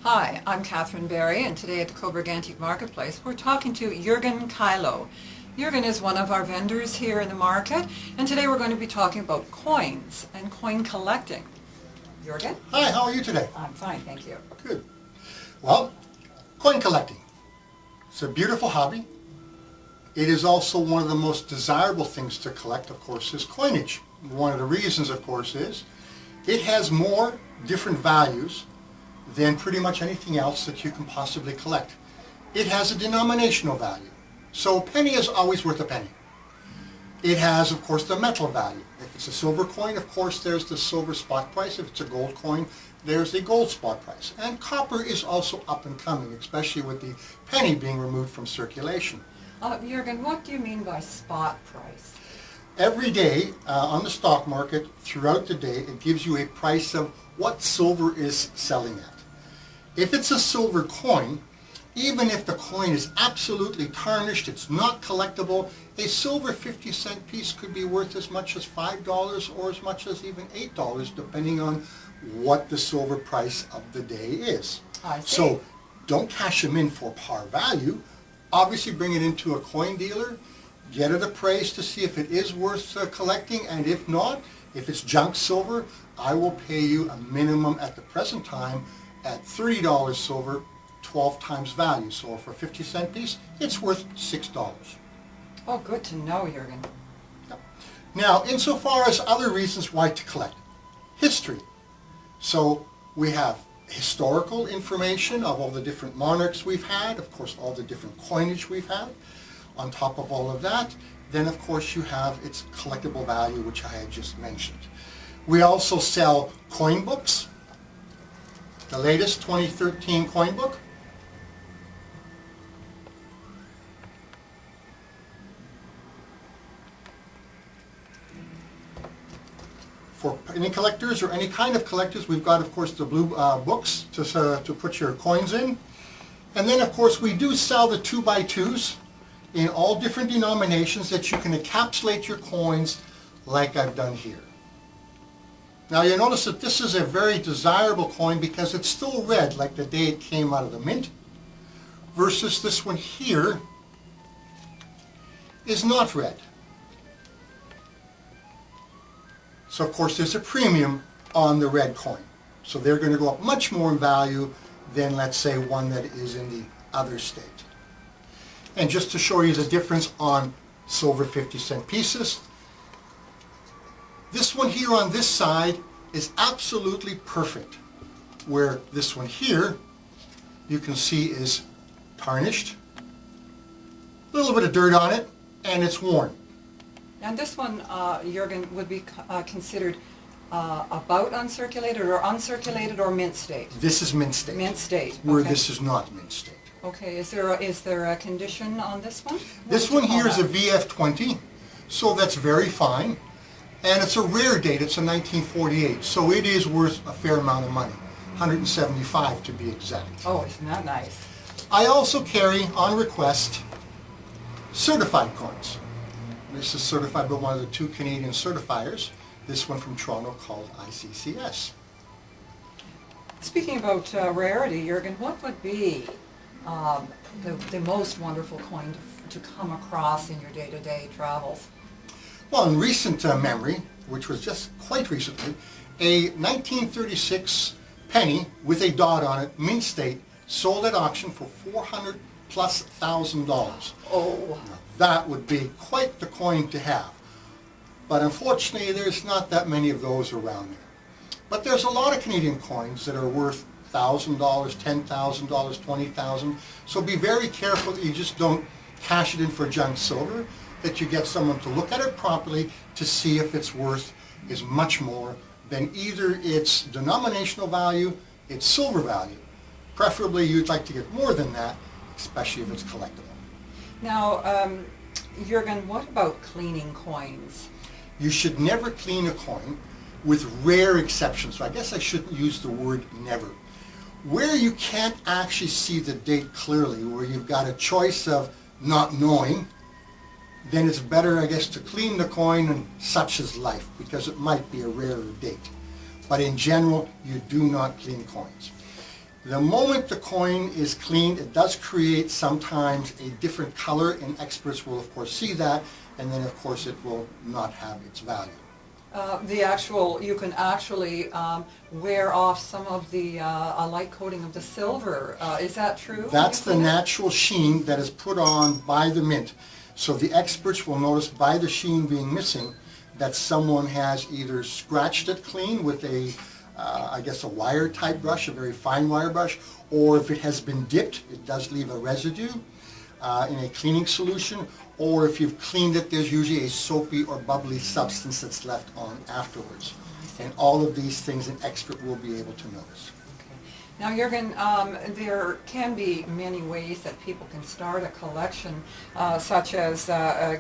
Hi, I'm Catherine Berry, and today at the Coburg Antique Marketplace we're talking to Jürgen Kylo. Jürgen is one of our vendors here in the market, and today we're going to be talking about coins and coin collecting. Jürgen? Hi, how are you today? I'm fine, thank you. Good. Well, coin collecting. It's a beautiful hobby. It is also one of the most desirable things to collect, of course, is coinage. One of the reasons, of course, is it has more different values than pretty much anything else that you can possibly collect. It has a denominational value. So a penny is always worth a penny. It has, of course, the metal value. If it's a silver coin, of course, there's the silver spot price. If it's a gold coin, there's the gold spot price. And copper is also up and coming, especially with the penny being removed from circulation. Jürgen, what do you mean by spot price? Every day on the stock market, throughout the day, it gives you a price of what silver is selling at. If it's a silver coin, even if the coin is absolutely tarnished, it's not collectible, a silver 50-cent piece could be worth as much as $5 or as much as even $8, depending on what the silver price of the day is. I see. So don't cash them in for par value. Obviously bring it into a coin dealer, get it appraised to see if it is worth collecting, and if not, if it's junk silver, I will pay you a minimum at the present time at $30 silver, 12 times value. So for a 50-cent piece, it's worth $6. Oh, good to know, Jürgen. Yep. Now, insofar as other reasons why to collect, history. So we have historical information of all the different monarchs we've had, of course all the different coinage we've had. On top of all of that, then of course you have its collectible value, which I had just mentioned. We also sell coin books. The latest 2013 coin book. For any collectors or any kind of collectors, we've got, of course, the blue books to put your coins in. And then, of course, we do sell the 2x2s in all different denominations that you can encapsulate your coins like I've done here. Now you'll notice that this is a very desirable coin because it's still red like the day it came out of the mint, versus this one here is not red. So of course there's a premium on the red coin. So they're going to go up much more in value than, let's say, one that is in the other state. And just to show you the difference on silver 50-cent pieces, this one here on this side is absolutely perfect, where this one here you can see is tarnished, a little bit of dirt on it, and it's worn. And this one, Jürgen, would be considered about uncirculated or uncirculated or mint state? This is mint state. Mint state. Where okay. this is not mint state. Okay, is there a condition on this one? This one here is a VF20, so that's very fine. And it's a rare date, it's a 1948, so it is worth a fair amount of money, 175 to be exact. Oh, isn't that nice? I also carry, on request, certified coins. This is certified by one of the two Canadian certifiers, this one from Toronto called ICCS. Speaking about rarity, Jürgen, what would be the most wonderful coin to come across in your day-to-day travels? Well, in recent memory, which was just quite recently, a 1936 penny with a dot on it, mint state, sold at auction for $400,000+. Oh. Now, that would be quite the coin to have. But unfortunately, there's not that many of those around there. But there's a lot of Canadian coins that are worth $1,000, $10,000, $20,000. So be very careful that you just don't cash it in for junk silver, that you get someone to look at it properly to see if it's worth as much more than either its denominational value, its silver value. Preferably you'd like to get more than that, especially if it's collectible. Now, Jürgen, what about cleaning coins? You should never clean a coin, with rare exceptions. So I guess I shouldn't use the word never. Where you can't actually see the date clearly, where you've got a choice of not knowing, then it's better, I guess, to clean the coin, and such is life, because it might be a rarer date. But in general, you do not clean coins. The moment the coin is cleaned, it does create sometimes a different color, and experts will of course see that, and then of course it will not have its value. You can actually wear off some of the light coating of the silver. Is that true? That's the natural sheen that is put on by the mint. So the experts will notice by the sheen being missing that someone has either scratched it clean with a I guess a wire type brush, a very fine wire brush, or if it has been dipped, it does leave a residue in a cleaning solution, or if you've cleaned it, there's usually a soapy or bubbly substance that's left on afterwards. And all of these things an expert will be able to notice. Now, Jürgen, there can be many ways that people can start a collection, such as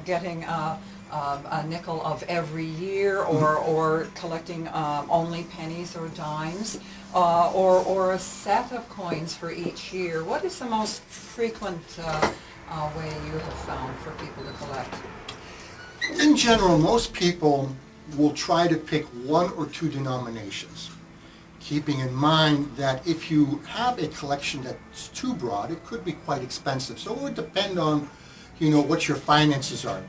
getting a nickel of every year, or collecting only pennies or dimes, or a set of coins for each year. What is the most frequent way you have found for people to collect? In general, most people will try to pick one or two denominations, keeping in mind that if you have a collection that's too broad, it could be quite expensive. So it would depend on, what your finances are.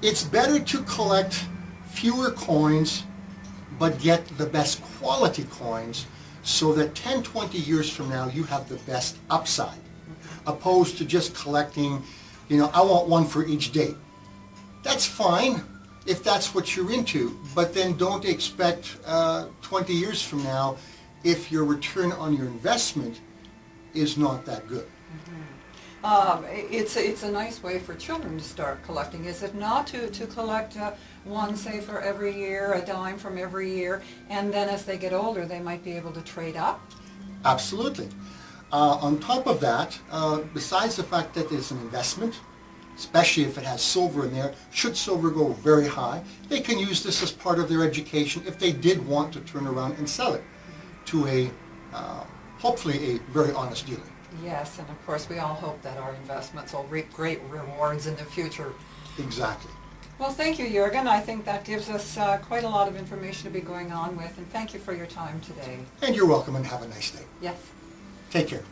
It's better to collect fewer coins, but get the best quality coins, so that 10, 20 years from now you have the best upside, opposed to just collecting, I want one for each date. That's fine if that's what you're into, but then don't expect 20 years from now if your return on your investment is not that good. It's a nice way for children to start collecting, is it not? To collect one, say, for every year, a dime from every year, and then as they get older they might be able to trade up? Absolutely. On top of that, besides the fact that it's an investment, especially if it has silver in there, should silver go very high, they can use this as part of their education if they did want to turn around and sell it to a, hopefully a very honest dealer. Yes, and of course we all hope that our investments will reap great rewards in the future. Exactly. Well, thank you, Jürgen. I think that gives us quite a lot of information to be going on with, and thank you for your time today. And you're welcome, and have a nice day. Yes. Take care.